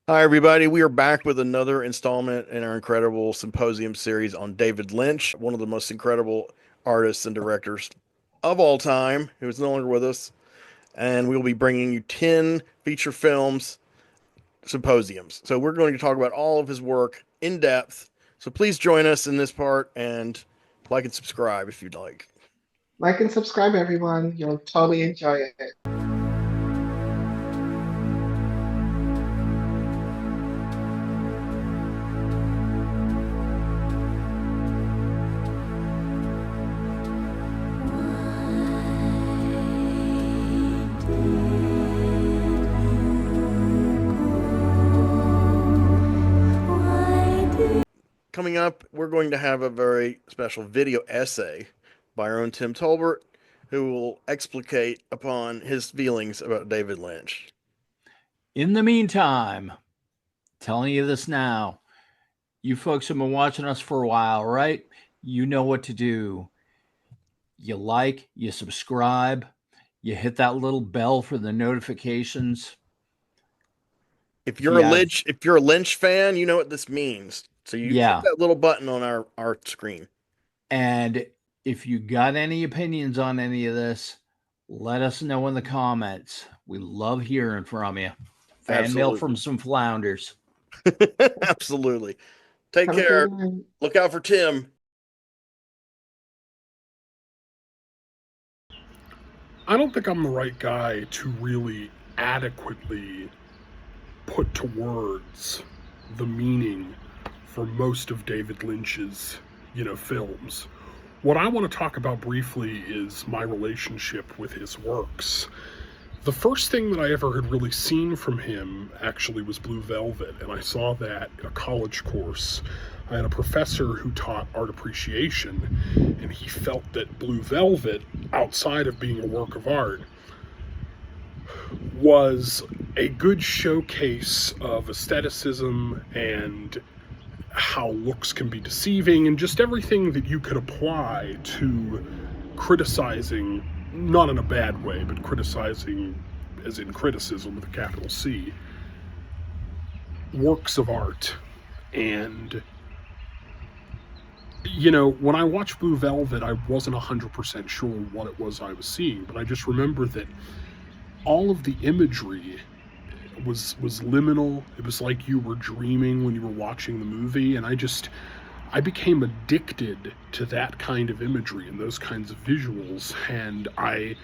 Hi, everybody. We are back with another installment in our incredible Symposium series on David Lynch, one of the most incredible artists and directors of all time, who is no longer with us. And we will be bringing you 10 feature films, Symposiums. So we're going to talk about all of his work in depth. So please join us in this part and like and subscribe if you'd like. Like and subscribe, everyone. You'll totally enjoy it. Coming up, we're going to have a very special video essay by our own Tim Tolbert, who will explicate upon his feelings about David Lynch. In the meantime, telling you this now, you folks have been watching us for a while, right? You know what to do. You like, you subscribe, you hit that little bell for the notifications. If If you're you a have, Lynch fan, you know what this means. So you hit yeah. that little button on our screen. And if you got any opinions on any of this, let us know in the comments. We love hearing from you. Fan mail Absolutely. from some flounders. Absolutely. Take Have a great care. night. Look out for Tim. I don't think I'm the right guy to really adequately put to words the meaning for most of David Lynch's, films. What I want to talk about briefly is my relationship with his works. The first thing that I ever had really seen from him actually was Blue Velvet, and I saw that in a college course. I had a professor who taught art appreciation, and he felt that Blue Velvet, outside of being a work of art, was a good showcase of aestheticism and how looks can be deceiving and just everything that you could apply to criticizing, not in a bad way, but criticizing as in criticism with a capital C, works of art. And when I watched Blue Velvet, I wasn't 100% sure what it was I was seeing, but I just remember that all of the imagery was liminal. It was like you were dreaming when you were watching the movie, and I became addicted to that kind of imagery and those kinds of visuals, and I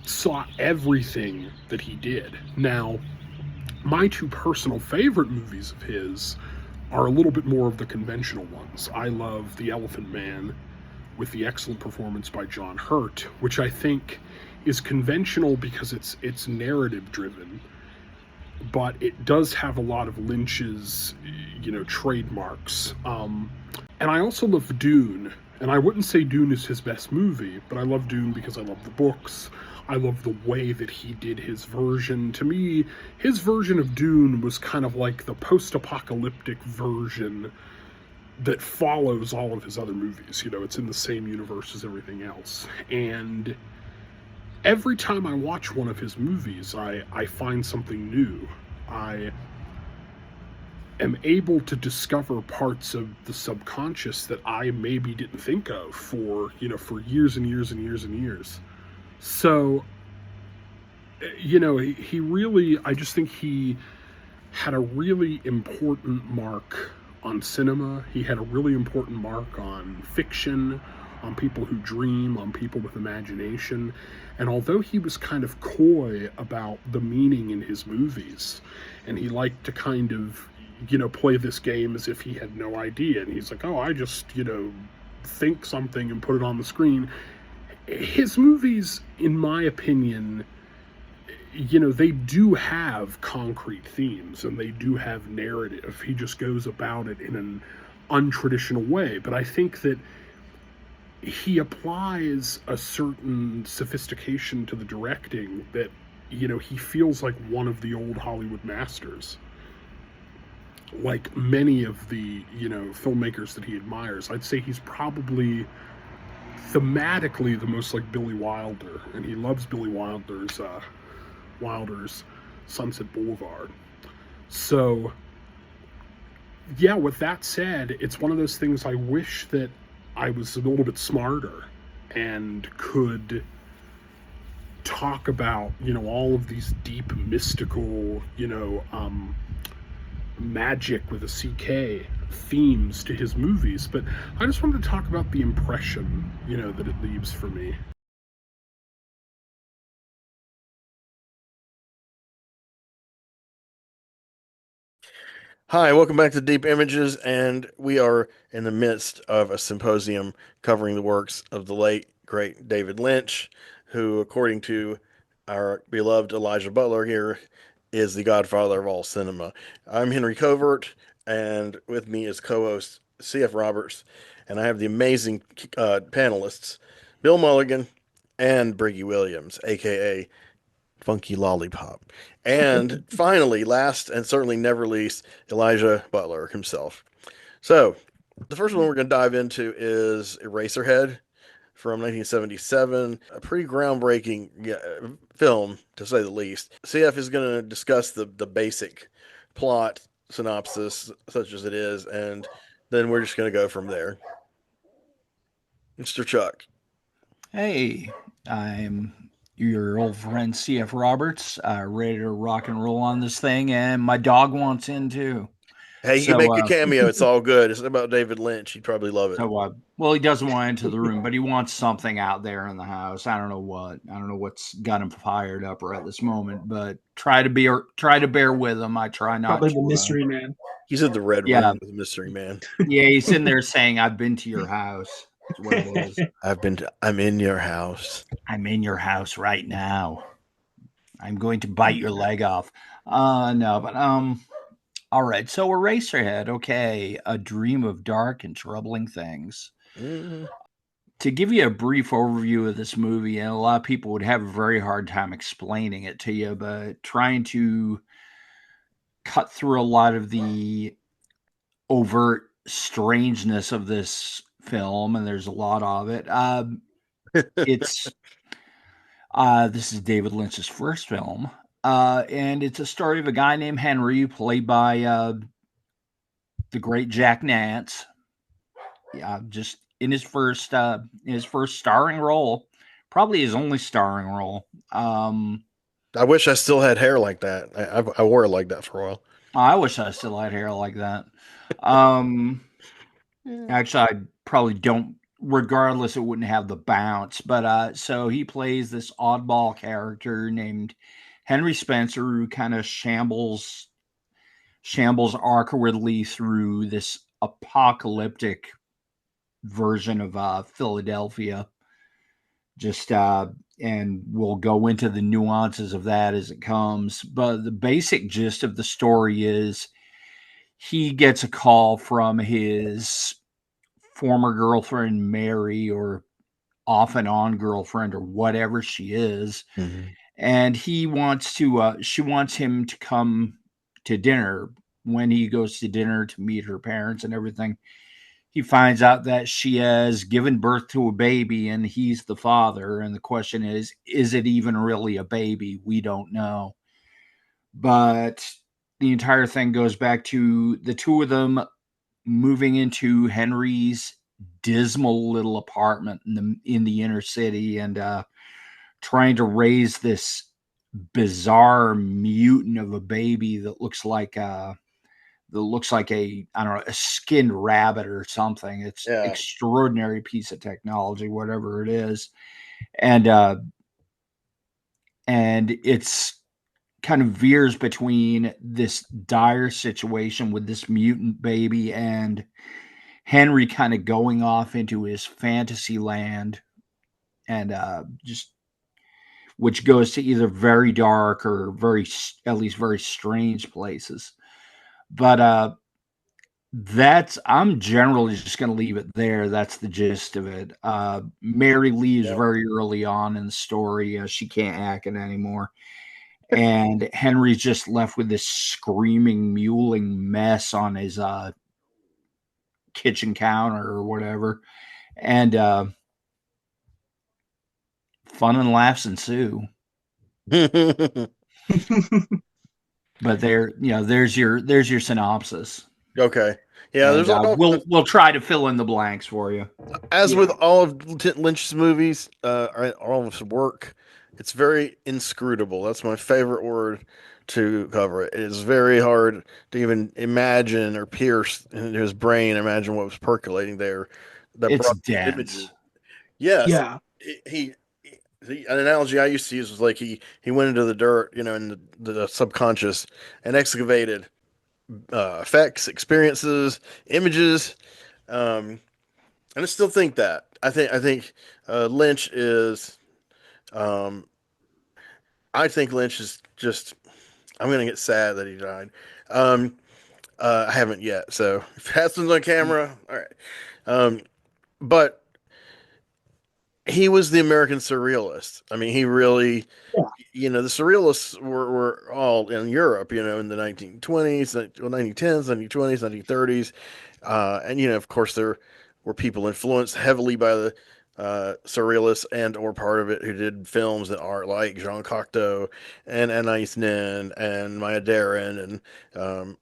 saw everything that he did. Now, my two personal favorite movies of his are a little bit more of the conventional ones. I love The Elephant Man with the excellent performance by John Hurt, which I think is conventional because it's narrative driven, but it does have a lot of Lynch's trademarks. And I also love Dune, and I wouldn't say Dune is his best movie, but I love Dune because I love the books. I love the way that he did his version. To me, his version of Dune was kind of like the post-apocalyptic version that follows all of his other movies. It's in the same universe as everything else. And every time I watch one of his movies, I find something new. I am able to discover parts of the subconscious that I maybe didn't think of for years and years and years and years. So, he really, I just think he had a really important mark on cinema. He had a really important mark on fiction, on people who dream, on people with imagination. And although he was kind of coy about the meaning in his movies, and he liked to kind of, play this game as if he had no idea, and he's like, oh, I just, think something and put it on the screen. His movies, in my opinion, they do have concrete themes and they do have narrative. He just goes about it in an untraditional way. But I think that he applies a certain sophistication to the directing that, he feels like one of the old Hollywood masters. Like many of the, filmmakers that he admires, I'd say he's probably thematically the most like Billy Wilder, and he loves Billy Wilder's Sunset Boulevard. So, yeah, with that said, it's one of those things I wish that I was a little bit smarter and could talk about, all of these deep mystical, magic with a CK themes to his movies. But I just wanted to talk about the impression, that it leaves for me. Hi, welcome back to Deep Images, and we are in the midst of a symposium covering the works of the late, great David Lynch, who, according to our beloved Elijah Butler here, is the godfather of all cinema. I'm Henry Covert, and with me is co-host C.F. Roberts, and I have the amazing panelists, Bill Mulligan and Briggie Williams, aka Funky Lollipop. And finally, last and certainly never least, Elijah Butler himself. So, the first one we're going to dive into is Eraserhead from 1977, a pretty groundbreaking film, to say the least. CF is going to discuss the basic plot synopsis, such as it is, and then we're just going to go from there. Mr. Chuck. Hey, I'm your old friend C.F. Roberts, ready to rock and roll on this thing, and my dog wants in too. Hey, you can So, make a cameo. It's all good. It's about David Lynch. You'd probably love it. well, he doesn't want into the room, but he wants something out there in the house. I don't know what. I don't know what's got him fired up right this moment, but try to bear with him. I try not Probably to. the mystery man. He's in the red Yeah. room with the mystery man. Yeah, he's in there saying, "I've been to your house." That's what it was. I'm in your house. I'm in your house right now. I'm going to bite your leg off. No, but all right. So Eraserhead, okay, a dream of dark and troubling things. Mm-hmm. To give you a brief overview of this movie, and a lot of people would have a very hard time explaining it to you, but trying to cut through a lot of the overt strangeness of this film, and there's a lot of it. It's this is David Lynch's first film, and it's a story of a guy named Henry, played by the great Jack Nance. Yeah, just in his first starring role, probably his only starring role. I wish I still had hair like that. I wore it like that for a while. I wish I still had hair like that. Actually, I probably don't. Regardless, it wouldn't have the bounce. But so he plays this oddball character named Henry Spencer, who kind of shambles awkwardly through this apocalyptic version of Philadelphia. Just and we'll go into the nuances of that as it comes. But the basic gist of the story is he gets a call from his former girlfriend Mary, or off and on girlfriend, or whatever she is, and he wants to. She wants him to come to dinner. When he goes to dinner to meet her parents and everything, he finds out that she has given birth to a baby and he's the father. And the question is it even really a baby? We don't know. But the entire thing goes back to the two of them moving into Henry's dismal little apartment in the inner city, and trying to raise this bizarre mutant of a baby that looks like a I don't know, a skinned rabbit or something. It's extraordinary piece of technology, whatever it is. And it's kind of veers between this dire situation with this mutant baby and Henry kind of going off into his fantasy land, and just which goes to either very dark or at least very strange places. But I'm generally just going to leave it there. That's the gist of it. Mary leaves very early on in the story. She can't hack it anymore. And Henry's just left with this screaming, mewling mess on his kitchen counter or whatever. And fun and laughs ensue. But there's your synopsis. Okay. Yeah, And there's all we'll try to fill in the blanks for you. as with all of Lynch's movies, all of his work, it's very inscrutable. That's my favorite word to cover it. It is very hard to even imagine or pierce into his brain, imagine what was percolating there. That It's brought dense. images. Yes. Yeah. An analogy I used to use was like he went into the dirt, in the subconscious and excavated effects, experiences, images. And I still think that. I think Lynch is. Um, I think Lynch is just. I'm gonna get sad that he died. Um, I haven't yet, so if it happens on camera, all right. But he was the American Surrealist. I mean, he really. Yeah. The Surrealists were all in Europe, in the 1920s, 1910s, 1920s, 1930s. And of course, there were people influenced heavily by the Surrealists and or part of it who did films that are like Jean Cocteau and Anais Nin and Maya Deren and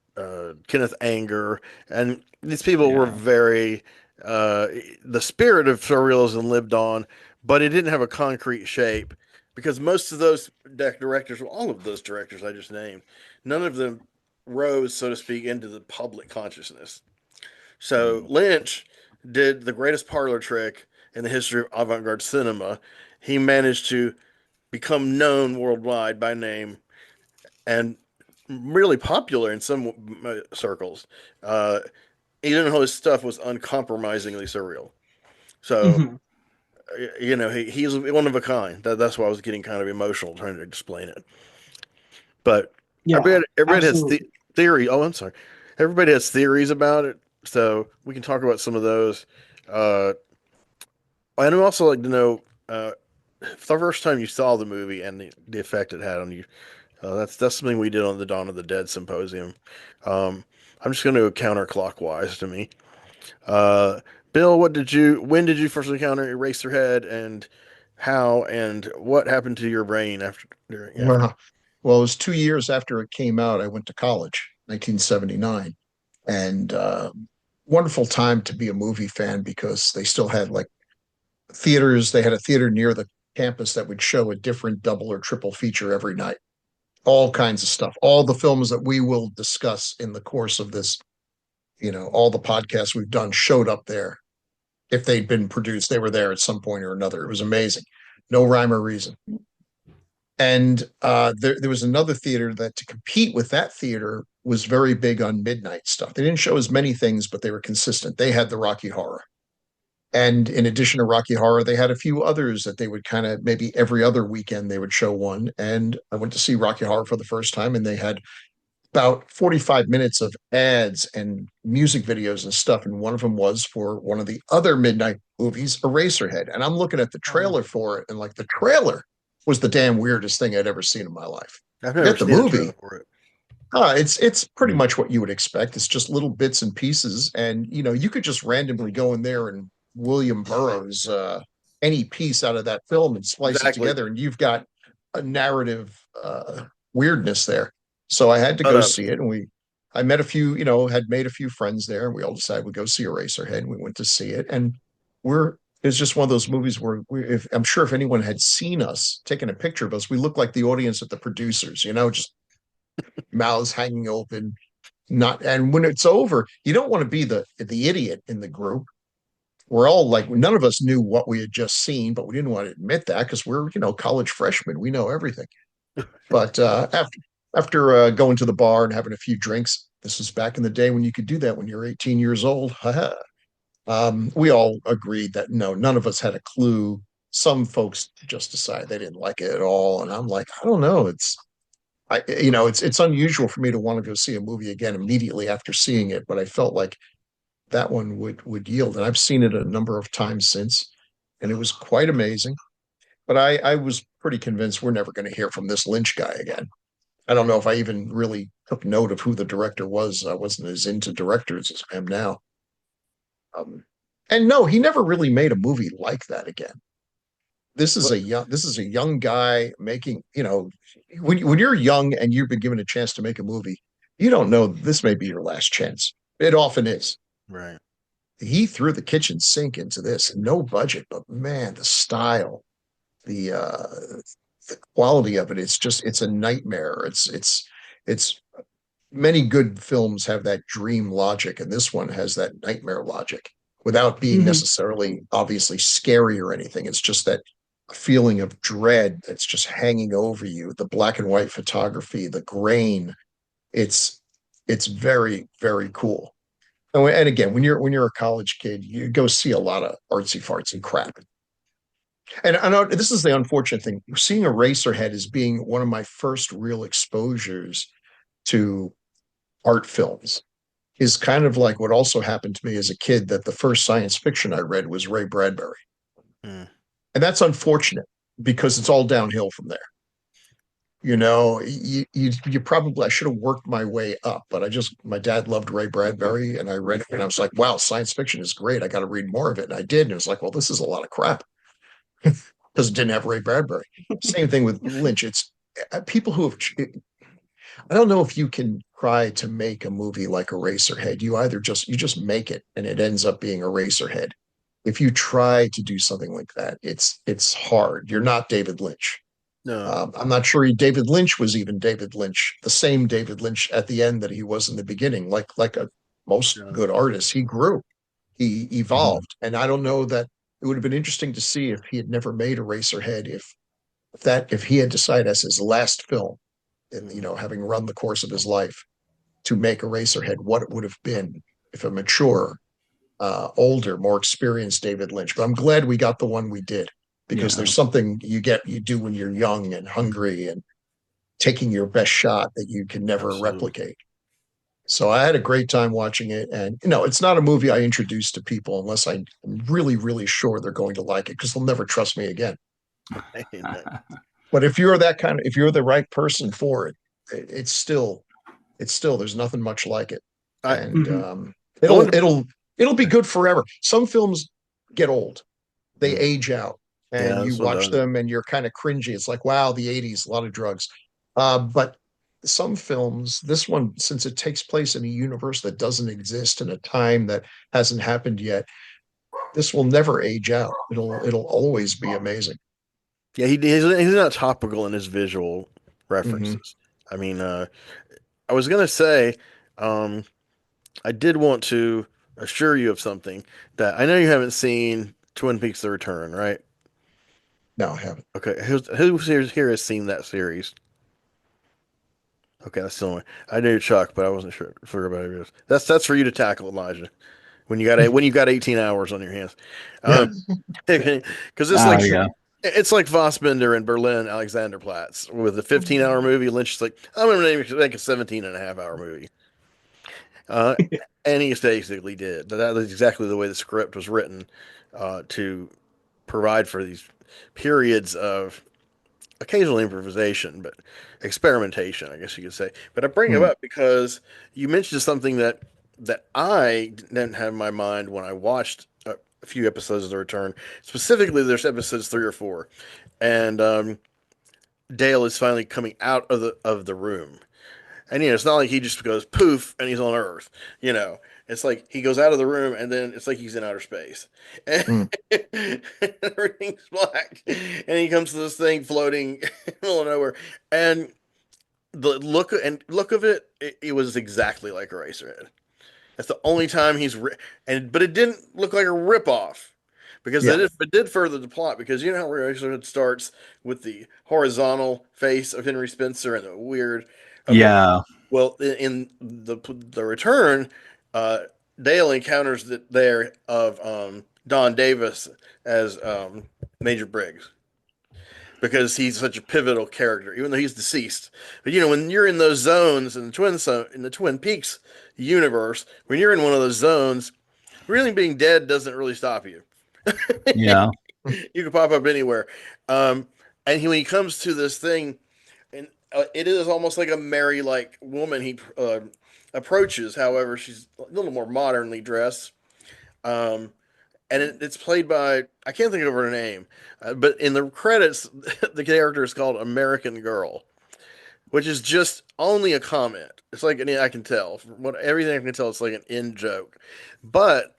Kenneth Anger. And these people were very, the spirit of Surrealism lived on, but it didn't have a concrete shape because most of those directors, well, all of those directors I just named, none of them rose, so to speak, into the public consciousness. So Lynch did the greatest parlor trick in the history of avant-garde cinema. He managed to become known worldwide by name and really popular in some circles, even though his stuff was uncompromisingly surreal. So, he's one of a kind. That's why I was getting kind of emotional trying to explain it. But Yeah. everybody has Absolutely. theory. Oh, I'm sorry. Everybody has theories about it, so we can talk about some of those. I'd also like to know the first time you saw the movie and the effect it had on you. That's something we did on the Dawn of the Dead Symposium. I'm just going to go counterclockwise to me. Bill, when did you first encounter Eraserhead, and how and what happened to your brain after? Well, it was 2 years after it came out. I went to college, 1979, and wonderful time to be a movie fan because they still had like theaters. They had a theater near the campus that would show a different double or triple feature every night. All kinds of stuff. All the films that we will discuss in the course of this, all the podcasts we've done showed up there. If they'd been produced, they were there at some point or another. It was amazing. No rhyme or reason. And there was another theater that to compete with that theater was very big on midnight stuff. They didn't show as many things, but they were consistent. They had the Rocky Horror. And in addition to Rocky Horror, they had a few others that they would kind of maybe every other weekend they would show one. And I went to see Rocky Horror for the first time, and they had about 45 minutes of ads and music videos and stuff. And one of them was for one of the other midnight movies, Eraserhead. And I'm looking at the trailer for it, and like the trailer was the damn weirdest thing I'd ever seen in my life. I've never Forget the seen a movie. trailer for it. It's pretty much what you would expect. It's just little bits and pieces, and you could just randomly go in there and William Burroughs any piece out of that film and splice it together, and you've got a narrative weirdness there. So I had to go see it, and I met a few, had made a few friends there, and we all decided we'd go see Eraserhead, and we went to see it, and it's just one of those movies where I'm sure if anyone had seen us taking a picture of us, we look like the audience at the producers, just mouths hanging open. And when it's over, you don't want to be the idiot in the group. We're all like, none of us knew what we had just seen, but we didn't want to admit that because we're, college freshmen. We know everything. But after going to the bar and having a few drinks, this was back in the day when you could do that when you're 18 years old. We all agreed that no, none of us had a clue. Some folks just decided they didn't like it at all, and I'm like, I don't know. It's unusual for me to want to go see a movie again immediately after seeing it, but I felt like that one would yield, and I've seen it a number of times since, and it was quite amazing. But I was pretty convinced we're never going to hear from this Lynch guy again. I don't know if I even really took note of who the director was. I wasn't as into directors as I am now. And no, he never really made a movie like that again. this is a young guy making, when you're young and you've been given a chance to make a movie, you don't know this may be your last chance. It often is. Right. He threw the kitchen sink into this, no budget, but man, the style, the quality of it, it's a nightmare. It's many good films have that dream logic, and this one has that nightmare logic without being Mhm. necessarily obviously scary or anything. It's just that feeling of dread that's just hanging over you. The black and white photography, the grain, it's it's very, very cool. And again, when you're a college kid, you go see a lot of artsy farts and crap. And I know this is the unfortunate thing. Seeing Eraserhead as being one of my first real exposures to art films is kind of like what also happened to me as a kid, that the first science fiction I read was Ray Bradbury. Mm. And that's unfortunate because it's all downhill from there. You probably, I should have worked my way up, but my dad loved Ray Bradbury and I read it and I was like, wow, science fiction is great. I got to read more of it. And I did. And it was like, well, this is a lot of crap because it didn't have Ray Bradbury. Same thing with Lynch. It's people who have, I don't know if you can try to make a movie like Eraserhead. You just make it and it ends up being Eraserhead. If you try to do something like that, it's hard. You're not David Lynch. No. I'm not sure David Lynch was even David Lynch, the same David Lynch at the end that he was in the beginning. Like most No. good artists, he grew, he Mhm. evolved, and I don't know that it would have been interesting to see if he had never made Eraserhead, if he had decided as his last film, and having run the course of his life, to make Eraserhead, what it would have been if a mature, older, more experienced David Lynch. But I'm glad we got the one we did because Yeah. there's something you do when you're young and hungry and taking your best shot that you can never Absolutely. replicate. So I had a great time watching it. And, it's not a movie I introduce to people unless I'm really, really sure they're going to like it because they'll never trust me again. But if you're the right person for it, it's still, there's nothing much like it. I, And Mhm. I it'll, wonder. it'll, it'll be good forever. Some films get old, they Mm. age out, Yeah, and you this one watch doesn't. them and you're kind of cringy. It's like, wow, the 80s, a lot of drugs. But some films, this one, since it takes place in a universe that doesn't exist in a time that hasn't happened yet, this will never age out. It'll always be amazing. Yeah, he's not topical in his visual Hmm. references. I mean, I was gonna say, um, I did want to assure you of something that I know you haven't seen Twin Peaks: The Return, right? No, I haven't. Okay, who here has seen that series? Okay, that's the only. I knew Chuck, but I wasn't sure about it. That's for you to tackle, Elijah. When you got 18 hours on your hands, Yeah. because Oh yeah. it's like Fassbender and Berlin Alexanderplatz with a 15-hour movie. Lynch is like, I'm gonna make a 17 and a half hour movie. Uh, and he basically did. That was exactly the way the script was written, to provide for these periods of occasional improvisation, but experimentation, I guess you could say. But I bring it Hmm. up because you mentioned something that I didn't have in my mind when I watched a few episodes of The Return. Specifically, there's episodes 3 or 4, and Dale is finally coming out of the room. And it's not like he just goes poof and he's on Earth. You know, it's like he goes out of the room and then it's like he's in outer space. And Mm. everything's black. And he comes to this thing floating in the middle of nowhere. And the look of it was exactly like Eraserhead. That's the only time but it didn't look like a ripoff because Yeah. it did further the plot because you know how Eraserhead starts with the horizontal face of Henry Spencer and the weird. Okay, Yeah. well, in the return, uh, Dale encounters there of Don Davis as Major Briggs because he's such a pivotal character, even though he's deceased. But when you're in those zones in the Twin Peaks universe, when you're in one of those zones, really being dead doesn't really stop you. Yeah. You can pop up anywhere. And when he comes to this thing, and it is almost like a Mary like woman he approaches. However, she's a little more modernly dressed, um, and it's played by, I can't think of her name, but in the credits, the character is called American Girl, which is just only a comment. It's like, I can tell from what everything I can tell, it's like an in joke, but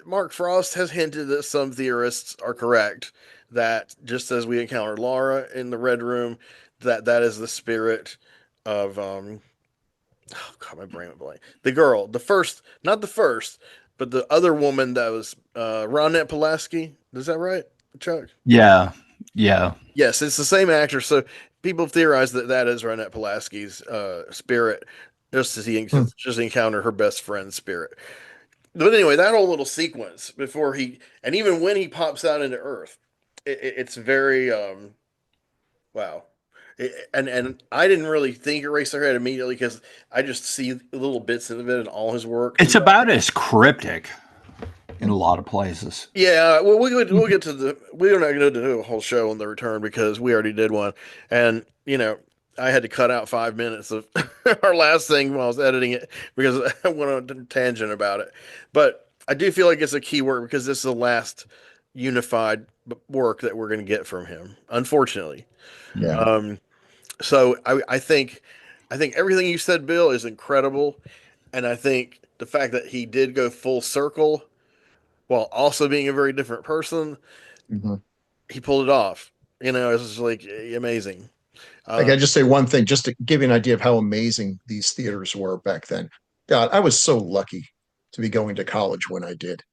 Mark Frost has hinted that some theorists are correct that just as we encountered Laura in the Red Room, that is the spirit of oh god, my brain went blank. The girl, the first, not the first, but the other woman that was Ronette Pulaski. Is that right, Chuck? Yeah. Yeah. Yes, it's the same actor. So people have theorized that that is Ronette Pulaski's spirit, just as he just encountered her best friend's spirit. But anyway, that whole little sequence before he, and even when he pops out into Earth, it's very wow. And I didn't really think Eraserhead immediately because I just see little bits of it in all his work. It's about as cryptic in a lot of places. Yeah, well, we'll get to we're not going to do a whole show on the return because we already did one, and I had to cut out 5 minutes of our last thing while I was editing it because I went on a tangent about it. But I do feel like it's a key work because this is the last unified work that we're going to get from him, unfortunately. Yeah. So I think everything you said, Bill, is incredible, and I think the fact that he did go full circle while also being a very different person, Mm-hmm. he pulled it off. It's just like amazing. I gotta just say one thing, just to give you an idea of how amazing these theaters were back then. God, I was so lucky to be going to college when I did.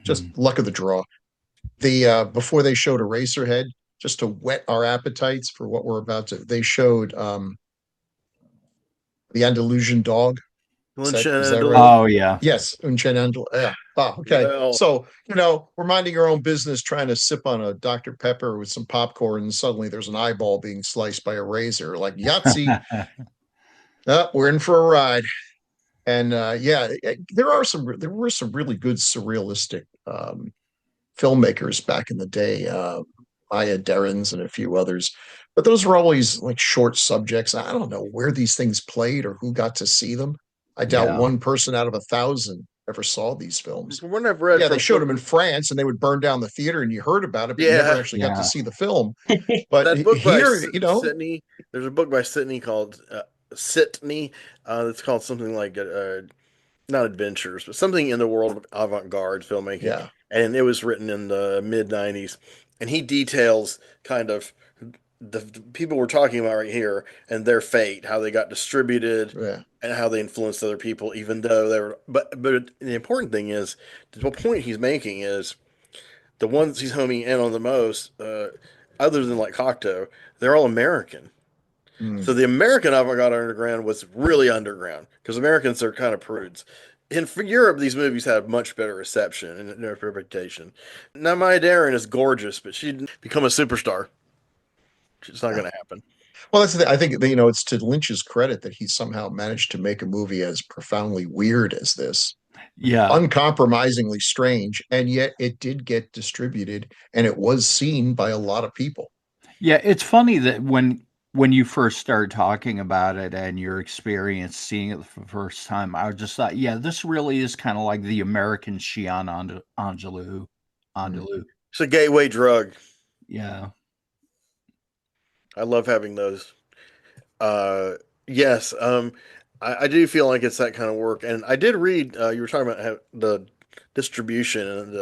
Just luck of the draw. The before they showed Eraserhead, just to whet our appetites for what we're about to, they showed the Andalusian Dog. Is that right? Oh yeah. Yes, yeah. Oh, okay. Well, So, we're minding our own business, trying to sip on a Dr. Pepper with some popcorn, and suddenly there's an eyeball being sliced by a razor, like Yahtzee. We're in for a ride. And yeah, there were some really good surrealistic filmmakers back in the day, Maya Derens and a few others. But those were always like short subjects. I don't know where these things played or who got to see them. I doubt one person out of 1,000 ever saw these films. from what I've read, Yeah, they showed them in France and they would burn down the theater and you heard about it, but you Yeah. never actually got to see the film. But that book here, by Sydney, there's a book by Sydney called Sydney. It's called something like not adventures, but something in the world of avant-garde filmmaking. Yeah. And it was written in the mid '90s, and he details kind of the people we're talking about right here and their fate, how they got distributed, Yeah. and how they influenced other people, even though they were. But the important thing is the point he's making is the ones he's homing in on the most, other than like Cocteau, they're all American. So the American avant-garde underground was really underground because Americans are kind of prudes. In Europe, these movies have much better reception and reputation. Now, Maya Deren is gorgeous, but she didn't become a superstar. It's not going to happen. Well, that's the thing. I think it's to Lynch's credit that he somehow managed to make a movie as profoundly weird as this. Yeah. Uncompromisingly strange, and yet it did get distributed and it was seen by a lot of people. Yeah, it's funny that when you first started talking about it and your experience seeing it for the first time, I just thought, yeah, this really is kind of like the American Xi'an Andalou. It's a gateway drug. Yeah. I love having those. Yes, I do feel like it's that kind of work. And I did read, you were talking about the distribution and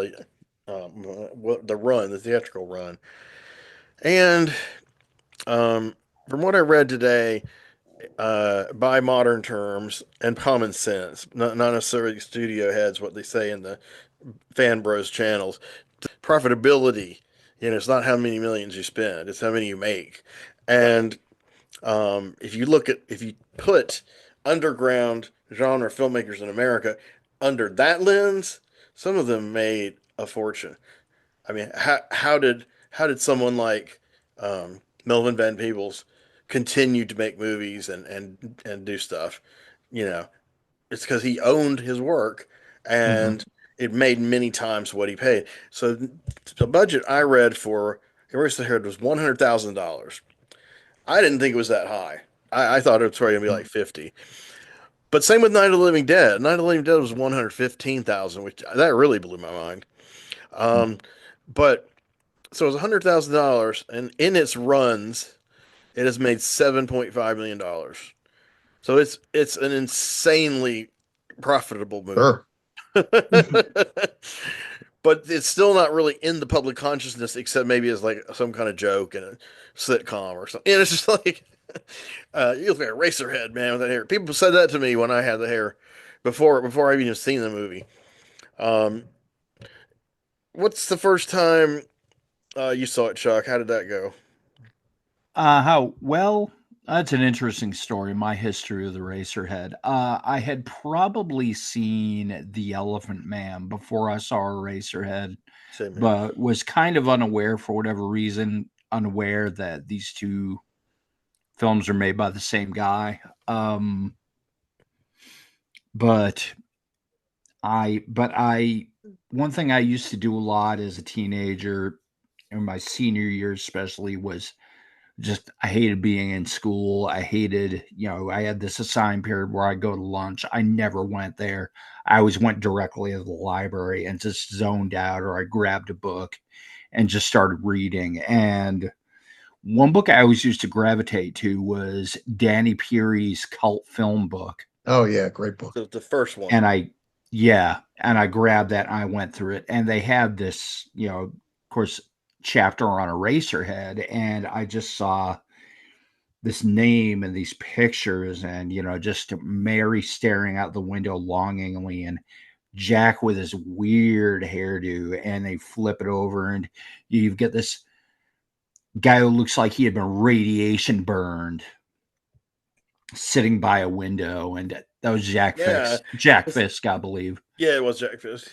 the theatrical run. And from what I read today, by modern terms and common sense, not necessarily studio heads, what they say in the Fan Bros channels, profitability, it's not how many millions you spend, it's how many you make. And if you put underground genre filmmakers in America under that lens, some of them made a fortune. I mean, how did someone like Melvin Van Peebles continue to make movies and do stuff? It's because he owned his work and it made many times what he paid. So the budget I read for Eraserhead was $100,000. I didn't think it was that high. I thought it was probably gonna be like 50. But same with Night of the Living Dead. Night of the Living Dead was 115,000, which that really blew my mind. But so it was $100,000, and in its runs, it has made $7.5 million. So it's an insanely profitable movie. Sure. But it's still not really in the public consciousness, except maybe as like some kind of joke in a sitcom or something. And it's just like, you look like a Eraserhead man with that hair. People said that to me when I had the hair before I've even seen the movie. Um, what's the first time you saw it, Chuck? How did that go? How well? That's an interesting story. My history of the Racerhead. I had probably seen The Elephant Man before I saw Racerhead, Same here. but was kind of unaware for whatever reason, unaware that these two films are made by the same guy. But I one thing I used to do a lot as a teenager, in my senior year especially, was just I hated being in school. I hated, I had this assigned period where I'd go to lunch. I never went there. I always went directly to the library and just zoned out, or I grabbed a book and just started reading. And one book I always used to gravitate to was Danny Peary's cult film book. Oh yeah, great book. The first one. And I grabbed that and I went through it. And they had this, of course, chapter on Eraserhead, and I just saw this name and these pictures, and just Mary staring out the window longingly, and Jack with his weird hairdo, and they flip it over, and you get this guy who looks like he had been radiation burned sitting by a window, and that was Jack Fisk, I believe. Yeah, it was Jack Fisk.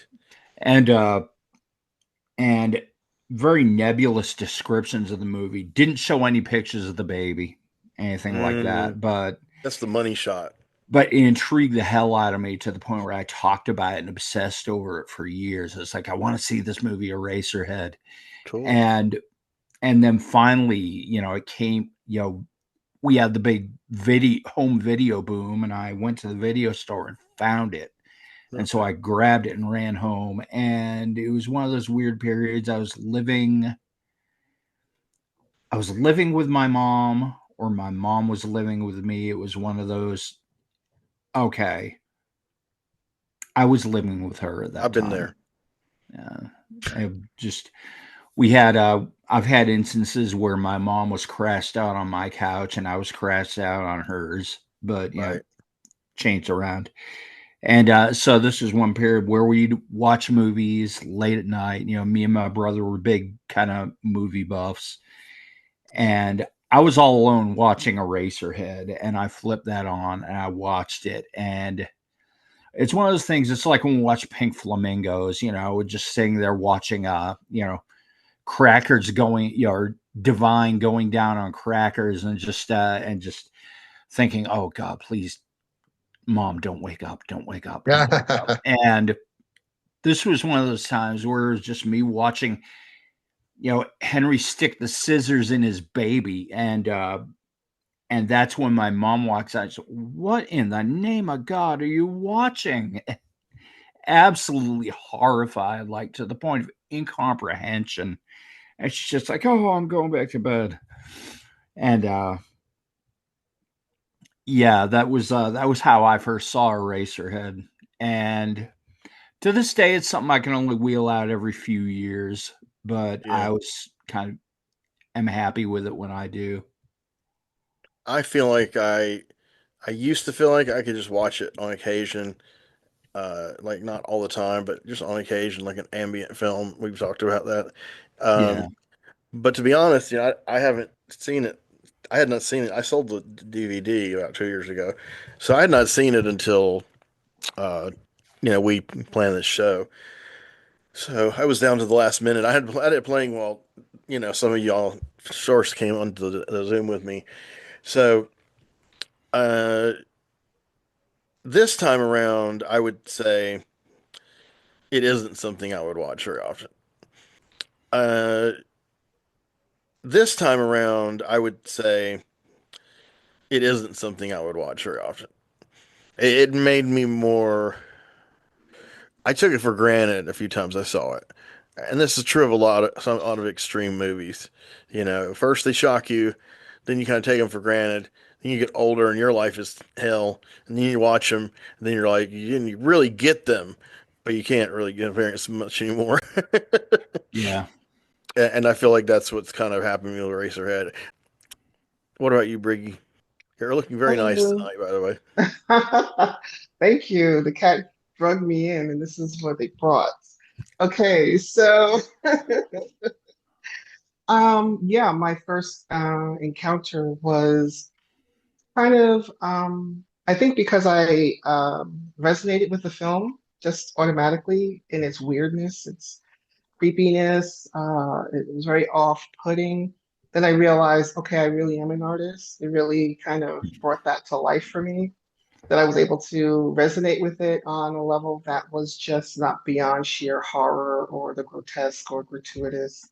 And very nebulous descriptions of the movie. Didn't show any pictures of the baby, anything like that. But that's the money shot. But it intrigued the hell out of me to the point where I talked about it and obsessed over it for years. It's like, I want to see this movie Eraserhead. Cool. And then finally, it came, we had the big home video boom, and I went to the video store and found it. And so I grabbed it and ran home, and it was one of those weird periods. I was living with my mom, or my mom was living with me. It was one of those, okay. I was living with her at that time. I've been there. I've had instances where my mom was crashed out on my couch and I was crashed out on hers, but changed around. And so this was one period where we'd watch movies late at night. Me and my brother were big kind of movie buffs. And I was all alone watching Eraserhead, and I flipped that on and I watched it. And it's one of those things, it's like when we watch Pink Flamingos, we're just sitting there watching, crackers going, or Divine going down on crackers, and just thinking, oh God, please, Mom, don't wake up. Don't wake up. Don't wake up. And this was one of those times where it was just me watching, Henry stick the scissors in his baby. And that's when my mom walks out. Said, what in the name of God are you watching? Absolutely horrified, like to the point of incomprehension. And she's just like, oh, I'm going back to bed. And that was how I first saw Eraserhead. And to this day, it's something I can only wheel out every few years, but I always kind of am happy with it when I do. I feel like I used to feel like I could just watch it on occasion, like not all the time, but just on occasion, like an ambient film. We've talked about that. But to be honest, I haven't seen it. I had not seen it. I sold the DVD about 2 years ago, so I had not seen it until, we planned this show. So I was down to the last minute. I had it playing while, some of y'all source came onto the Zoom with me. So, this time around, I would say it isn't something I would watch very often. This time around, I would say it isn't something I would watch very often. It made me more. I took it for granted a few times I saw it, and this is true of a lot of extreme movies. You know, first they shock you, then you kind of take them for granted. Then you get older and your life is hell, and then you watch them, and then you're like, you really get them, but you can't really get variants much anymore. Yeah. And I feel like that's what's kind of happening with Eraserhead. What about you, Briggy? You're looking very nice Hello. tonight, by the way. Thank you. The cat drugged me in, and this is what they brought. Okay, so yeah, my first encounter was kind of I think because I resonated with the film just automatically in its weirdness, its creepiness. It was very off-putting. Then I realized, okay, I really am an artist. It really kind of brought that to life for me, that I was able to resonate with it on a level that was just not beyond sheer horror or the grotesque or gratuitous.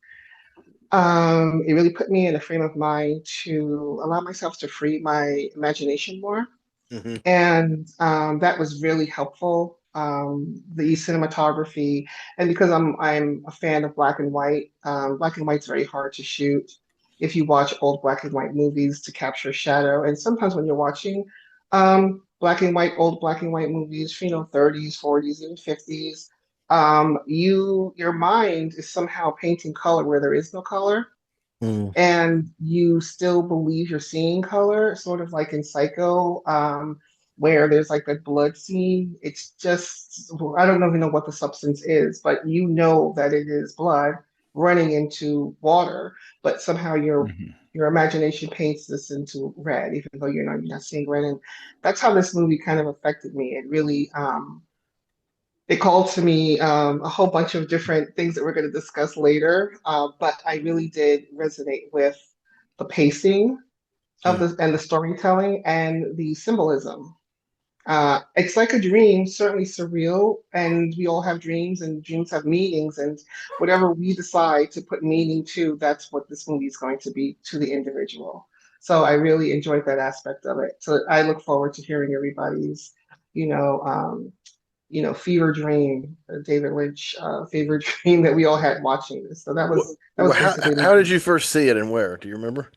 It really put me in a frame of mind to allow myself to free my imagination more. Hmm. And that was really helpful. The cinematography, and because I'm a fan of black and white's very hard to shoot if you watch old black and white movies to capture shadow. And sometimes when you're watching old black and white movies, 30s, 40s, even 50s, your mind is somehow painting color where there is no color, Mm. and you still believe you're seeing color, sort of like in Psycho, where there's like a blood scene. It's just, I don't even know what the substance is, but you know that it is blood running into water, but somehow Mhm. your imagination paints this into red, even though you're not seeing red. And that's how this movie kind of affected me. It really, it called to me a whole bunch of different things that we're going to discuss later, but I really did resonate with the pacing of Mm. the and the storytelling and the symbolism. It's like a dream, certainly surreal, and we all have dreams, and dreams have meanings, and whatever we decide to put meaning to, that's what this movie is going to be to the individual. So I really enjoyed that aspect of it. So I look forward to hearing everybody's, you know, um, fever dream, David Lynch fever dream that we all had watching this. So that was basically the How did movie. you first see it and where? Do you remember?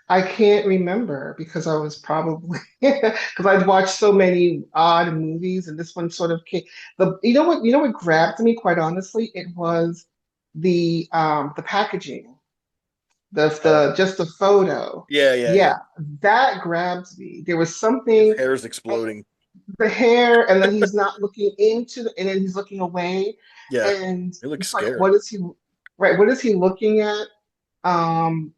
I can't remember because I was probably because I'd watched so many odd movies, and this one sort of came. You know what grabbed me, quite honestly, it was the packaging, Oh, the just the photo. yeah, yeah, yeah. Yeah, that grabbed me. There was His something, hair's exploding. the hair, and then he's not looking and then he's looking away, Yeah, and he looks it's like, scared. what is he, right, what is he looking at?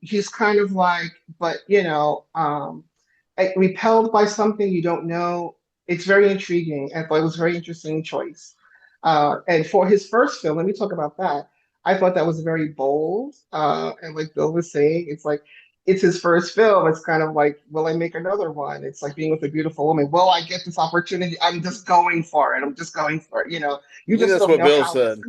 He's kind of like, but like, repelled by something you don't know. It's very intriguing. I thought it was a very interesting choice. And for his first film, let me talk about that. I thought that was very bold. And like Bill was saying, it's like it's his first film. It's kind of like, will I make another one? It's like being with a beautiful woman. Will I get this opportunity? I'm just going for it. I'm just going for it. I You think just that's don't what know Bill how said.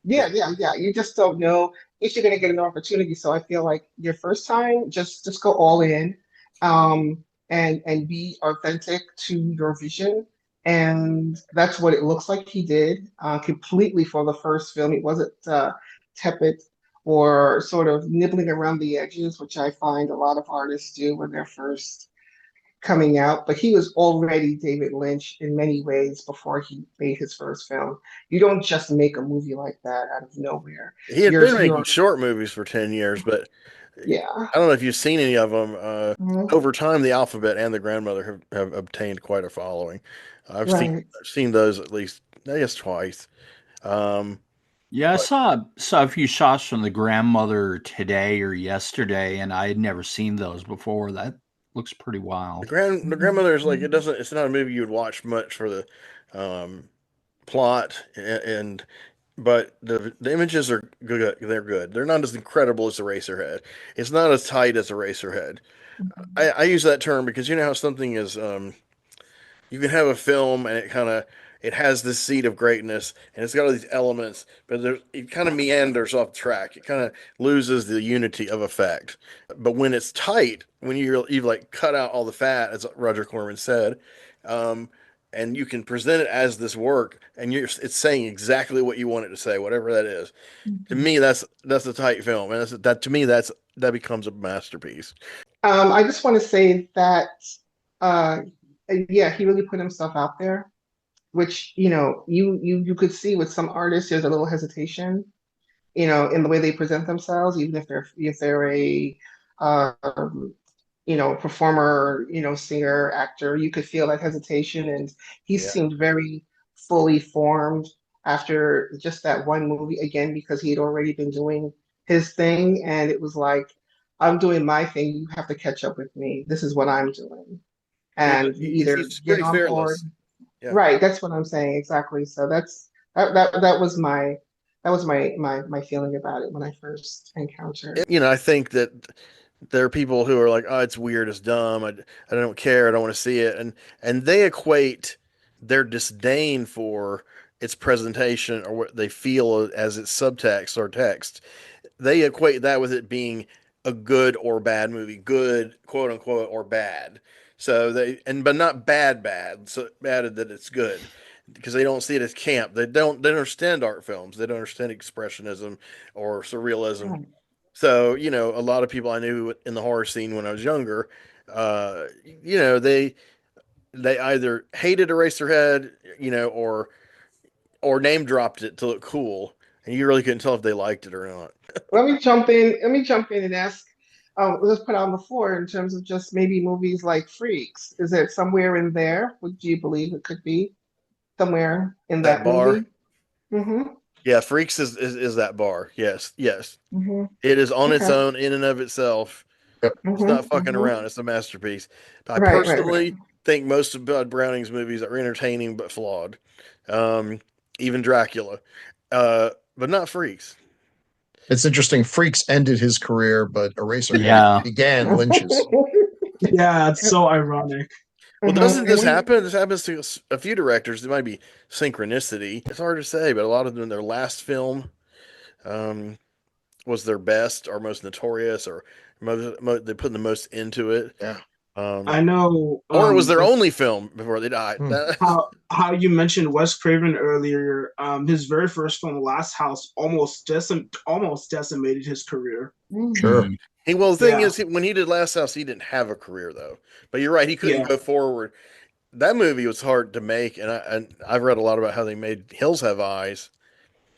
yeah, yeah, yeah. You just don't know if you're gonna get an opportunity. So I feel like your first time, just go all in, and be authentic to your vision. And that's what it looks like he did, completely for the first film. It wasn't tepid or sort of nibbling around the edges, which I find a lot of artists do when they're first coming out, but he was already David Lynch in many ways before he made his first film. You don't just make a movie like that out of nowhere. He had been making You're short movies for 10 years, but yeah. I don't know if you've seen any of them. Mhm. Over time, the Alphabet and the Grandmother have obtained quite a following. Right. I've seen those at least, I guess, twice. Um, Yeah, I but saw a few shots from the grandmother today or yesterday, and I had never seen those before. That looks pretty wild. the Grandmother is like, it's not a movie you would watch much for the um, plot, and but the images are good. They're good. They're not as incredible as Eraserhead. It's not as tight as Eraserhead. I use that term because you know how something is. You can have a film and it kind of it has this seed of greatness, and it's got all these elements, but it kind of meanders off track. It kind of loses the unity of effect. But when it's tight, when you've like cut out all the fat, as Roger Corman said, um, and you can present it as this work, and it's saying exactly what you want it to say, whatever that is. To me, that's a tight film, and that to me that becomes a masterpiece. I just want to say that, uh, yeah, he really put himself out there, which, you could see with some artists, there's a little hesitation, in the way they present themselves, even if they're a, um, performer, singer, actor, you could feel that hesitation. And he Yeah, seemed very fully formed after just that one movie, again, because he had already been doing his thing. And it was like, I'm doing my thing. You have to catch up with me. This is what I'm doing. And you either he's get pretty on board. fearless. Yeah. Right. That's what I'm saying. Exactly. So that was my feeling about it when I first encountered. I think that there are people who are like, "Oh, it's weird, it's dumb. I don't care. I don't want to see it," and they equate their disdain for its presentation or what they feel as its subtext or text. They equate that with it being a good or bad movie, good quote unquote or bad. So but not bad, so bad that it's good because they don't see it as camp. They don't understand art films. They don't understand expressionism or surrealism. Right. So, a lot of people I knew in the horror scene when I was younger, uh, they either hated Eraserhead, or name dropped it to look cool, and you really couldn't tell if they liked it or not. Let me jump in and ask, let's put on the floor in terms of just maybe movies like Freaks. Is it somewhere in there? Would you believe it could be somewhere in That that bar, movie? Mm-hmm. yeah, Freaks is that bar. Yes, yes, Mm-hmm. it is on its Okay. own in and of itself. Yep. It's not Mm-hmm. fucking Mm-hmm. around. It's a masterpiece. I Right, right, right. personally think most of Bud Browning's movies are entertaining but flawed. Um, Even Dracula, but not Freaks. It's interesting. Freaks ended his career, but Eraserhead Yeah. began Lynch's. Yeah, it's so ironic. Well, Mm-hmm. doesn't this happen? This happens to a few directors. It might be synchronicity. It's hard to say, but a lot of them, their last film um, was their best or most notorious, or they put the most into it. Yeah. I Um, know or it was their only film before they died. Hmm. how you mentioned Wes Craven earlier. His very first film, Last House, almost decimated his career. Sure. Mhm. Well, the thing Yeah, is, when he did Last House, he didn't have a career though. But you're right, he couldn't yeah. go forward. That movie was hard to make, and I've read a lot about how they made Hills Have Eyes.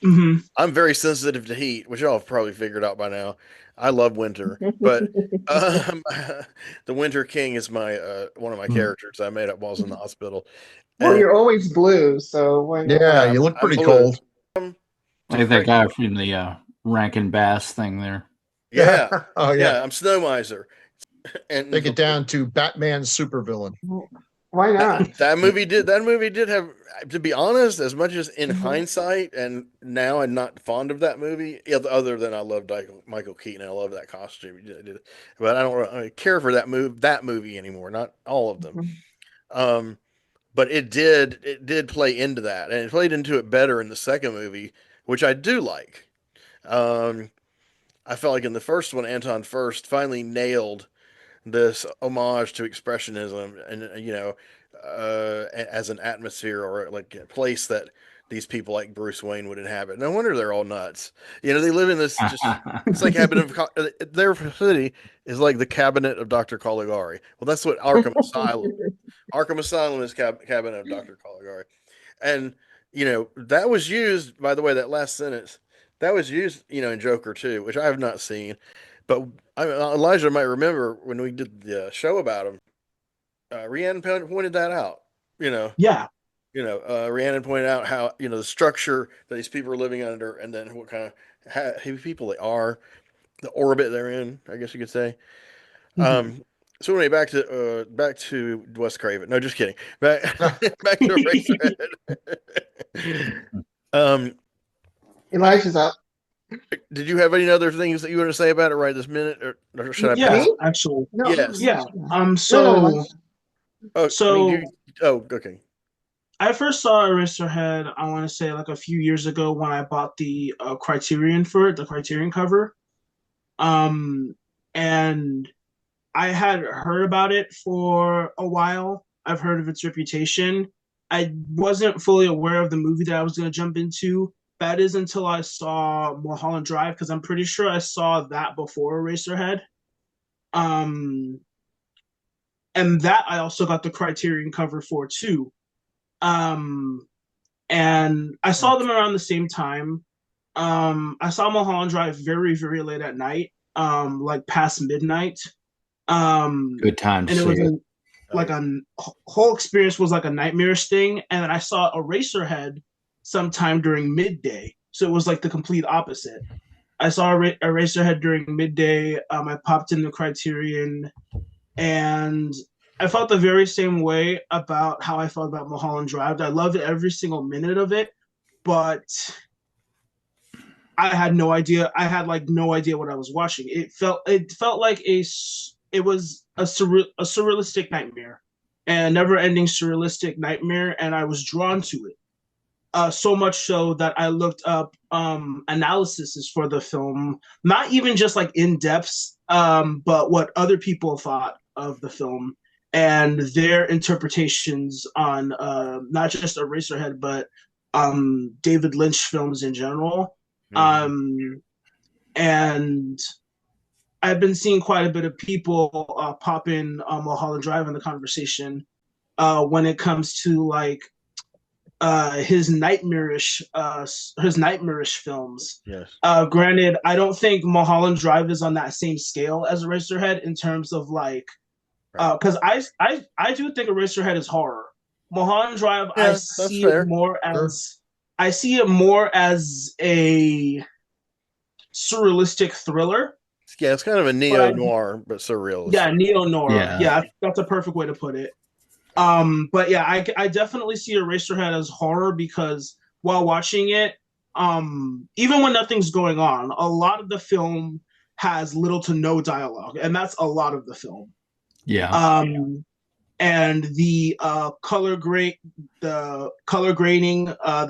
Hmm. I'm very sensitive to heat, which y'all have probably figured out by now. I love winter, but um, the Winter King is my one of my characters I made up while I was in the hospital, Well, and you're always blue, so why not? Yeah, yeah, you look I'm pretty blue. cold. To Like that break, guy from the Rankin Bass thing there. yeah, Oh yeah. yeah, I'm Snow Miser, and Take it down to Batman's supervillain. Why not? that movie did have, to be honest, as much as in Mhm. hindsight and now I'm not fond of that movie, yeah, other than I love Michael Keaton. I love that costume he did, but I don't really care for that movie anymore, not all of them. Mhm. um but it did play into that, and it played into it better in the second movie, which I do like. um I felt like in the first one, Anton First finally nailed this homage to expressionism, and as an atmosphere or like a place that these people like Bruce Wayne would inhabit. No wonder they're all nuts. They live in this just, it's like their city is like the cabinet of Dr. Caligari. Well, that's what Arkham Asylum is, cabinet of Dr. Caligari. And that was used, by the way, that last sentence, that was used, in Joker too, which I have not seen. But Elijah might remember when we did the show about him. Rhiannon pointed that out. You know, Yeah. Rhiannon pointed out how the structure that these people are living under, and then what kind of people they are, the orbit they're in, I guess you could say. Mhm. So anyway, back to Wes Craven. No, just kidding. Back back to Eraserhead. um, I Elijah's up. Did you have any other things that you want to say about it right this minute, or should I Yeah, pass? Me? actually. No, Yes. Yeah. no, no, So Elijah. Oh, I mean, so oh, okay. I first saw Eraserhead, I want to say like a few years ago when I bought the Criterion for it, the Criterion cover. Um, and I had heard about it for a while. I've heard of its reputation. I wasn't fully aware of the movie that I was going to jump into. That is until I saw Mulholland Drive, because I'm pretty sure I saw that before Eraserhead. Um, and that I also got the Criterion cover for too. Um, and I saw them around the same time. I saw Mulholland Drive very, very late at night, like past midnight. Good time to And it was see it. like a whole experience was like a nightmarish thing. And then I saw Eraserhead sometime during midday, so it was like the complete opposite. I saw Eraserhead during midday. I popped in the Criterion, and I felt the very same way about how I felt about Mulholland Drive. I loved every single minute of it, but I had no idea. I had like no idea what I was watching. It felt like it was a surrealistic nightmare, and never ending surrealistic nightmare, and I was drawn to it. So much so that I looked up analyses for the film, not even just like in depths, but what other people thought of the film and their interpretations on not just Eraserhead, but David Lynch films in general. Um, and I've been seeing quite a bit of people pop in Mulholland Drive in the conversation when it comes to like his nightmarish films. Yes. Granted, I don't think Mulholland Drive is on that same scale as Eraserhead in terms of like, because I do think Eraserhead is horror. Mulholland Drive, Yeah, I see fair. it more as I see it more as a surrealistic thriller. Yeah, it's kind of a neo noir, but surrealist. Yeah, neo noir. Yeah. That's a perfect way to put it. But yeah, I definitely see Eraserhead as horror because while watching it, even when nothing's going on, a lot of the film has little to no dialogue, and that's a lot of the film. Yeah. And the color grading, the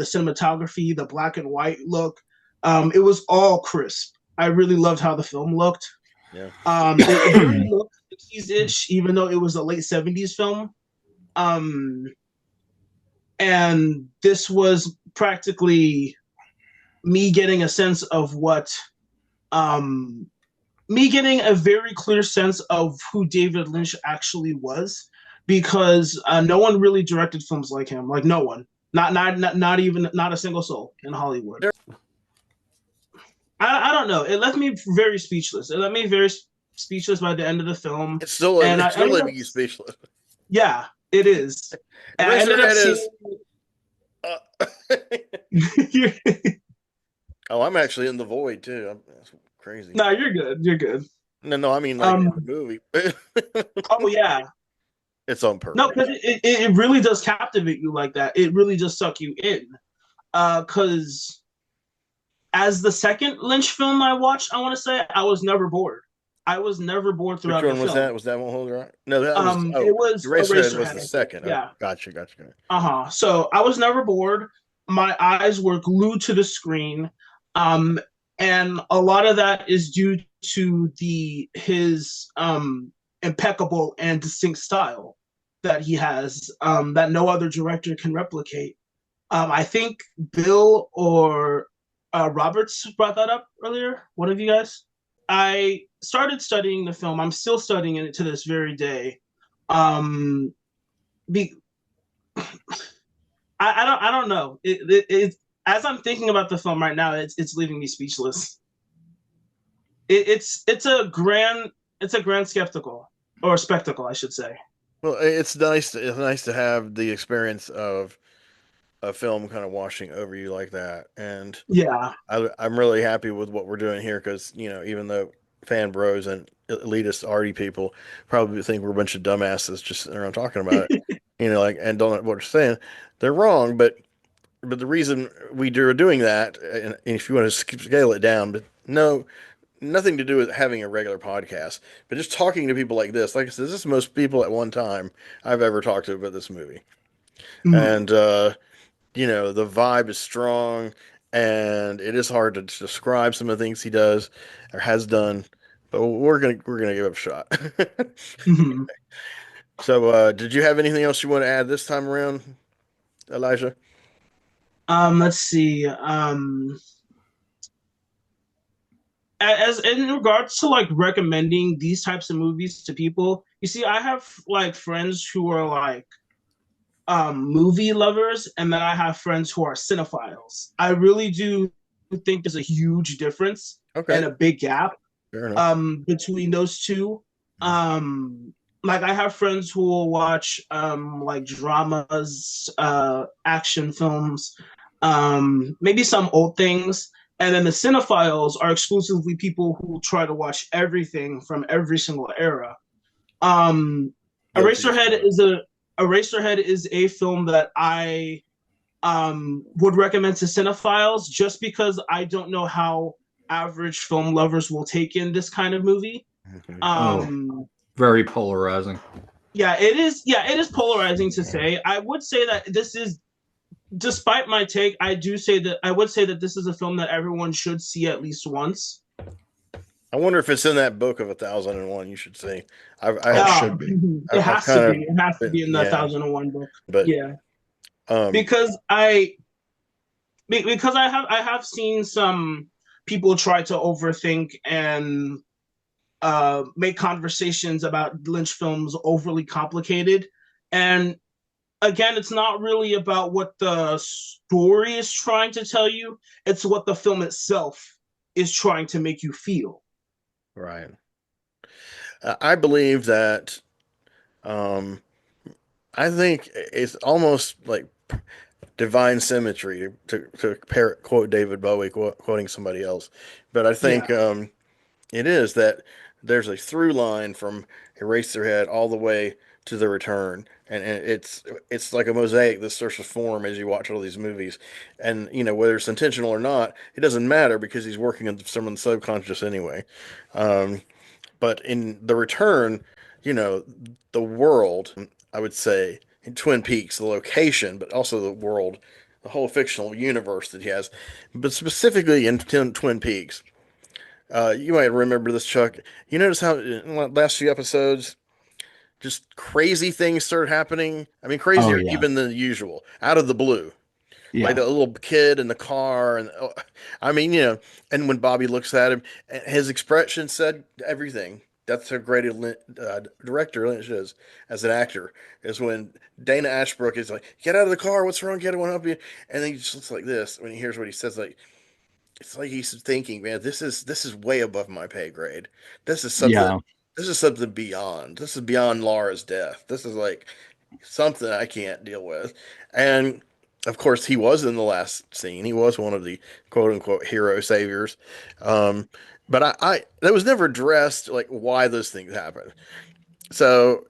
cinematography, the black and white look, it was all crisp. I really loved how the film looked. Yeah. It really looked 60s-ish, even though it was a late 70s film. And this was practically me getting a sense of me getting a very clear sense of who David Lynch actually was, because no one really directed films like him. Like no one, not even not a single soul in Hollywood. I don't know. It left me very speechless. It left me very speechless by the end of the film. It's still leaving you speechless. Yeah, it is. And I ended up seeing... Oh, I'm actually in the void too. That's crazy. No, you're good. You're good. No, I mean like the movie. Oh yeah, it's on purpose. No, because it really does captivate you like that. It really does suck you in. Because as the second Lynch film I watched, I want to say I was never bored. I was never bored throughout the film. Which one was that? Was that Mulholland Drive? No, that was. It was Eraserhead was the second. Yeah. Oh, gotcha. So I was never bored. My eyes were glued to the screen. And a lot of that is due to his impeccable and distinct style that he has, that no other director can replicate. I think Bill or Roberts brought that up earlier. One of you guys? I started studying the film. I'm still studying it to this very day. I don't know. As I'm thinking about the film right now, it's leaving me speechless. It's a grand spectacle, I should say. Well, it's nice to have the experience of a film kind of washing over you like that, and yeah, I'm really happy with what we're doing here because even though fan bros and elitist arty people probably think we're a bunch of dumbasses just sitting around talking about it, and don't know what we're saying, they're wrong, but the reason we are doing that, and if you want to scale it down, but nothing to do with having a regular podcast, but just talking to people like this. Like I said, this is most people at one time I've ever talked to about this movie. And the vibe is strong, and it is hard to describe some of the things he does or has done, but we're gonna give it a shot. Mhm. So, did you have anything else you want to add this time around, Elijah? Let's see. As in regards to like recommending these types of movies to people, you see, I have like friends who are like movie lovers, and then I have friends who are cinephiles. I really do think there's a huge difference and Okay, a big gap fair enough. between those two. Like I have friends who will watch like dramas, action films, maybe some old things. And then the cinephiles are exclusively people who try to watch everything from every single era. Um, Guilty as Eraserhead charged. is a Eraserhead is a film that I would recommend to cinephiles just because I don't know how average film lovers will take in this kind of movie. Okay. Um, Very polarizing. yeah, it is. Yeah, it is polarizing to say. I would say that this is, despite my take, I would say that this is a film that everyone should see at least once. I wonder if it's in that book of 1001. You should see. Oh, it should be. It I've has to kind be. of It has to been, be in the yeah, 1001 book. but Yeah, um, because I have seen some people try to overthink and make conversations about Lynch films overly complicated. And again, it's not really about what the story is trying to tell you, it's what the film itself is trying to make you feel. right. I believe that. Um, I think it's almost like divine symmetry to quote David Bowie quoting somebody else, but I think Yeah. it is that there's a through line from Eraserhead all the way to The Return, and it's like a mosaic that starts to form as you watch all these movies, and whether it's intentional or not, it doesn't matter because he's working on someone's subconscious anyway. Um, but in The Return, you know, the world, I would say, in Twin Peaks, the location, but also the world, the whole fictional universe that he has, but specifically in Twin Peaks. You might remember this, Chuck. You notice how in the last few episodes, just crazy things start happening. I mean, Oh crazier yeah, even than usual, out of the blue. Like yeah, the little kid in the car, and I mean, and when Bobby looks at him, his expression said everything. That's how great a director Lynch is as an actor. Is when Dana Ashbrook is like, "Get out of the car! What's wrong, kid? I want to help you." And then he just looks like this when he hears what he says. Like it's like he's thinking, "Man, this is way above my pay grade. This is something. yeah, This is something beyond. This is beyond Laura's death. This is like something I can't deal with." And of course, he was in the last scene. He was one of the quote unquote hero saviors. Um, but that was never addressed like why those things happen. So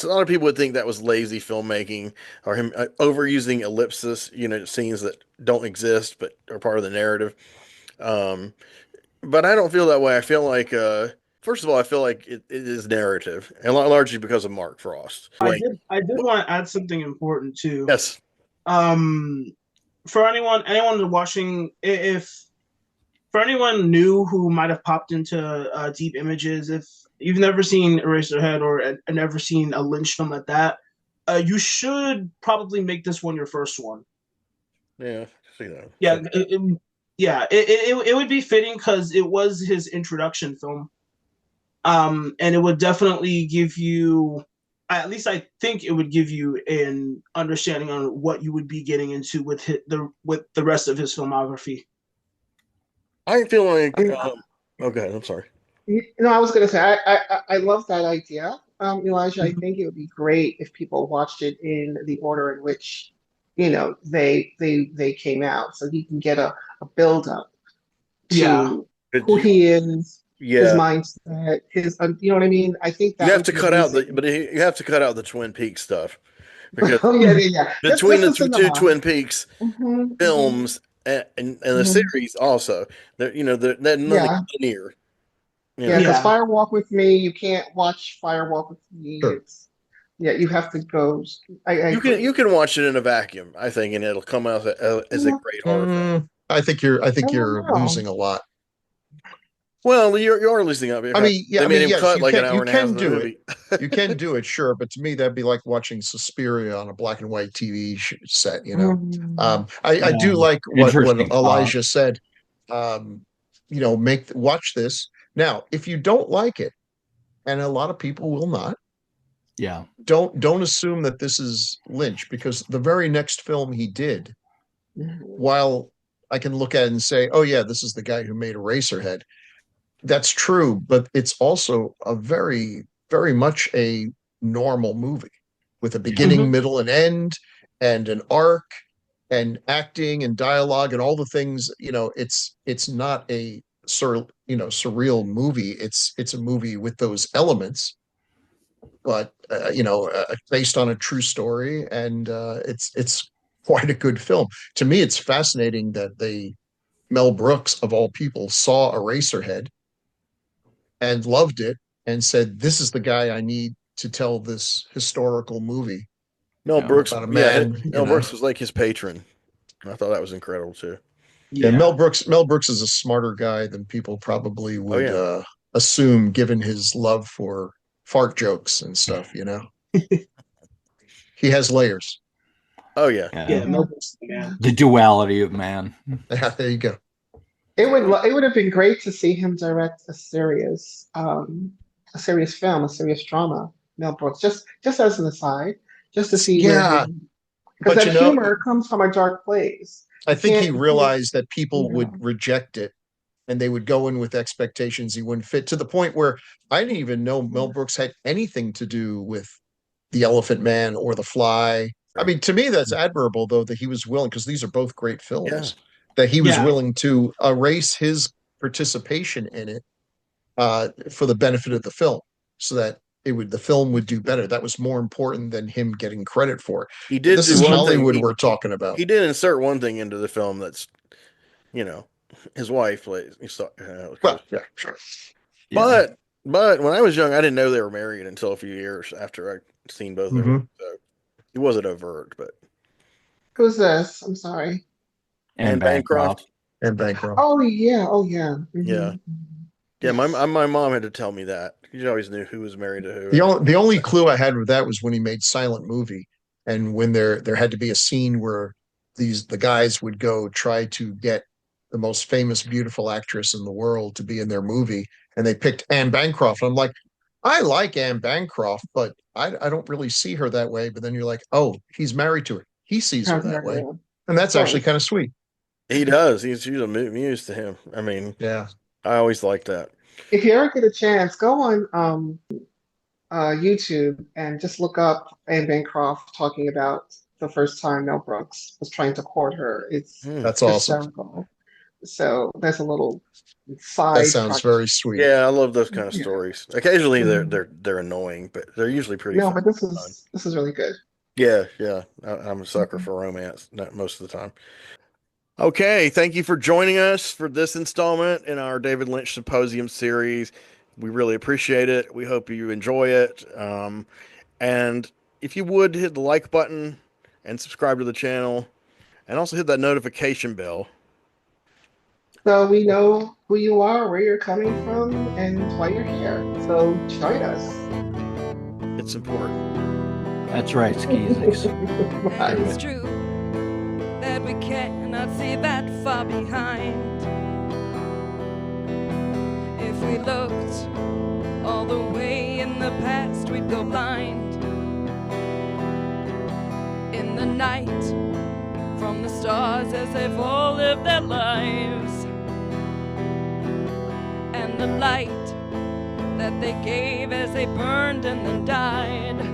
a lot of people would think that was lazy filmmaking or him overusing ellipsis, scenes that don't exist but are part of the narrative. Um, but I don't feel that way. I feel like, first of all, I feel like it is narrative, and largely because of Mark Frost. Like, I did want to add something important too. yes, Um, for anyone watching, if for anyone new who might have popped into Deep Images, if you've never seen Eraserhead or never seen a Lynch film at that, you should probably make this one your first one. yeah, see that. Yeah, So, it would be fitting because it was his introduction film. And it would definitely give you, at least I think it would give you an understanding on what you would be getting into with the rest of his filmography. I feel like, Um, okay, I'm sorry. I was going to say I love that idea, Elijah. I think it would be great if people watched it in the order in which, they came out, so he can get a build up Yeah, to Did who you, he is, his yeah, mindset, you know what I mean? I think you that have would to be cut out amazing. you have to cut out the Twin Peaks stuff because Oh yeah, yeah, yeah. between Just the the two cinema. Twin Peaks Hmm, hmm, films and the hmm. series also, they're nothing Yeah, linear. You yeah. know, Because yeah, Firewalk with Me, you can't watch Firewalk with Me. Sure. It's Yeah, you have to go. I You agree. can watch it in a vacuum, I think, and it'll come out as a Yeah, great horror film. I think I don't you're know. losing a lot. Well, you are listening up. I mean, yeah, They I made mean, him yes, cut like an hour you and a half can of the do it. movie. You can do it, sure, but to me that'd be like watching Suspiria on a black and white TV set, you know. Mm, I Yeah. do like what Interesting thought. Elijah said. You know, watch this. Now, if you don't like it, and a lot of people will not, Yeah. don't assume that this is Lynch, because the very next film he did, mhm. while I can look at it and say, oh yeah, this is the guy who made Eraserhead. That's true, but it's also a very much a normal movie with a beginning, Mhm. middle, and end, and an arc, and acting and dialogue and all the things. You know, it's not a surreal movie. It's a movie with those elements, but based on a true story, and it's quite a good film. To me, it's fascinating that Mel Brooks of all people saw Eraserhead and loved it and said, "This is the guy I need to tell this historical movie Mel Yeah. Brooks, about a yeah, man." You Mel know, Brooks was like his patron. I thought that was incredible too. and Yeah. Mel Brooks is a smarter guy than people probably Oh would yeah, assume, given his love for fart jokes and stuff. You know, he has layers. oh yeah. Yeah. Yeah, Yeah. Mel Brooks, man. The duality of man. Yeah, there you go. It would have been great to see him direct a serious film, a serious drama. Mel Brooks, just as an aside, just to see where Yeah, his, because but that humor comes from a dark place. I think he You can't, realized that people yeah. would reject it, and they would go in with expectations he wouldn't fit, to the point where I didn't even know Mel Brooks had anything to do with The Elephant Man or The Fly. I Right. mean, to me, that's admirable, though, that he was willing, because these are both great Yeah. films, that he was Yeah. willing to erase his participation in it for the benefit of the film, so that the film would do better. That was more important than him getting credit for it. He did This do is one thing. Hollywood we're talking about. He did insert one thing into the film that's, you know, his wife plays. Well, yeah, sure. Yeah. But when I was young, I didn't know they were married until a few years after I'd seen both of them. So it wasn't overt, but Who's this? I'm sorry. and Bancroft. And Bancroft. Oh yeah, oh yeah. Yeah. Yeah, my mom had to tell me that. She always knew who was married to who. The only clue I had with that was when he made Silent Movie, and when there had to be a scene where the guys would go try to get the most famous beautiful actress in the world to be in their movie, and they picked Anne Bancroft. I'm like, I like Anne Bancroft, but I don't really see her that way. But then you're like, oh, he's married to her. He sees her that way, and that's actually kind of sweet. He does. She's a muse to him. I mean, Yeah. I always liked that. If you ever get a chance, go on YouTube and just look up Anne Bancroft talking about the first time Mel Brooks was trying to court her. It's That's awesome. hysterical. So there's a little That side sounds project. very sweet. Yeah, I love those kind of Yeah. stories. Occasionally Mhm. they're annoying, but they're usually pretty No, fun. but this is really good. Yeah, yeah. I'm a sucker for romance, not most of the time. Okay, thank you for joining us for this installment in our David Lynch Symposium series. We really appreciate it. We hope you enjoy it. And if you would, hit the like button and subscribe to the channel, and also hit that notification bell. So we know who you are, where you're coming from, and why you're here. So join us. It's important. That's right, Skeezix. Bye. It's true that we cannot see that far behind. If we looked all the way in the past, we'd go blind. In the night, from the stars as they've all lived their lives, and the light that they gave as they burned and then died.